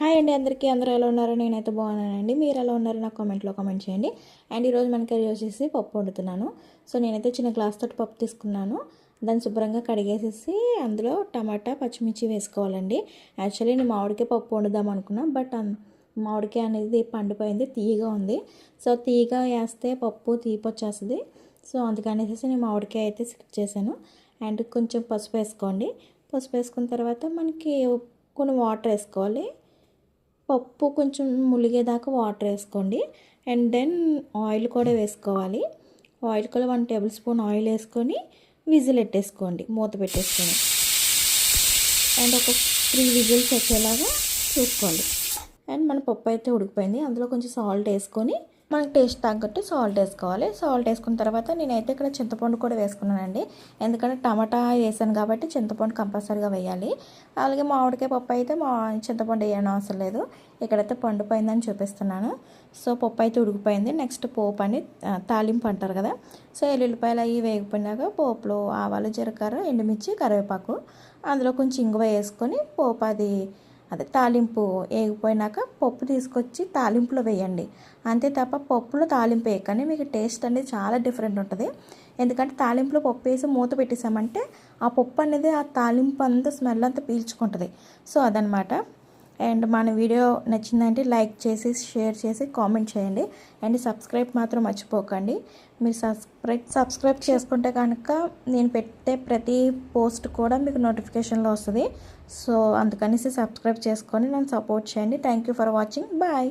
Hi అండి అందరికీ. అందరూ ఎలా ఉన్నారో? నేనైతే బాగున్నానండి. మీరు ఎలా ఉన్నారో నాకు కామెంట్లో కామెంట్ చేయండి. అండ్ ఈరోజు మన కర్రీ వచ్చేసి పప్పు వండుతున్నాను. సో నేనైతే చిన్న గ్లాస్ తోటి పప్పు తీసుకున్నాను. దాన్ని శుభ్రంగా కడిగేసేసి అందులో టమాటా పచ్చిమిర్చి వేసుకోవాలండి. యాక్చువల్లీ నేను మామిడికాయ పప్పు వండుదాం అనుకున్నా, బట్ మామిడికాయ అనేది పండిపోయింది, తీయగా ఉంది. సో తీయగా వేస్తే పప్పు తీపి వచ్చేస్తుంది. సో అందుకనేసి నేను మామిడికాయ అయితే స్కిప్ చేశాను. అండ్ కొంచెం పసుపు వేసుకోండి. పసుపు వేసుకున్న తర్వాత మనకి కొన్ని వాటర్ వేసుకోవాలి. పప్పు కొంచెం ములిగేదాకా వాటర్ వేసుకోండి. అండ్ దెన్ ఆయిల్ కూడా వేసుకోవాలి. ఆయిల్ కూడా 1 టేబుల్ స్పూన్ ఆయిల్ వేసుకొని విజిల్ పెట్టేసుకోండి, మూత పెట్టేసుకొని. అండ్ ఒక 3 విజిల్స్ వచ్చేలాగా చూసుకోండి. అండ్ మన పప్పు అయితే ఉడికిపోయింది. అందులో కొంచెం సాల్ట్ వేసుకొని మనకు టేస్ట్ తగ్గట్టు సాల్ట్ వేసుకోవాలి. సాల్ట్ వేసుకున్న తర్వాత నేనైతే ఇక్కడ చింతపండు కూడా వేసుకున్నానండి. ఎందుకంటే టమాటా వేసాను కాబట్టి చింతపండు కంపల్సరీగా వేయాలి. అలాగే మామిడికాయ పప్పు అయితే చింతపండు వేయడం అవసరం లేదు. ఇక్కడైతే పండు పోయిందని చూపిస్తున్నాను. సో పప్పు అయితే ఉడికిపోయింది. నెక్స్ట్ పోపు అని తాలింపు అంటారు కదా. సో ఎల్లుల్లిపాయలు అవి వేగిపోయినాక పోపులో ఆవాలు, జీలకర్ర, ఎండుమిర్చి, కరివేపాకు, అందులో కొంచెం ఇంగువ వేసుకొని పోపు అదే తాలింపు వేగిపోయినాక పప్పు తీసుకొచ్చి తాలింపులో వేయండి. అంతే తప్ప పప్పులో తాలింపు వేయకండి. మీకు టేస్ట్ అనేది చాలా డిఫరెంట్ ఉంటుంది. ఎందుకంటే తాలింపులో పప్పు వేసి మూత పెట్టేసామంటే ఆ పప్పు అనేది ఆ తాలింపు అంతా స్మెల్ అంతా పీల్చుకుంటుంది. సో అదనమాట. అండ్ మన వీడియో నచ్చిందంటే లైక్ చేసి, షేర్ చేసి, కామెంట్ చేయండి. అండ్ సబ్స్క్రైబ్ మాత్రం మర్చిపోకండి. మీరు సబ్స్క్రైబ్ చేసుకుంటే కనుక నేను పెట్టే ప్రతి పోస్ట్ కూడా మీకు నోటిఫికేషన్లో వస్తుంది. సో అందుకనేసి సబ్స్క్రైబ్ చేసుకొని నన్ను సపోర్ట్ చేయండి. Thank you for watching. Bye.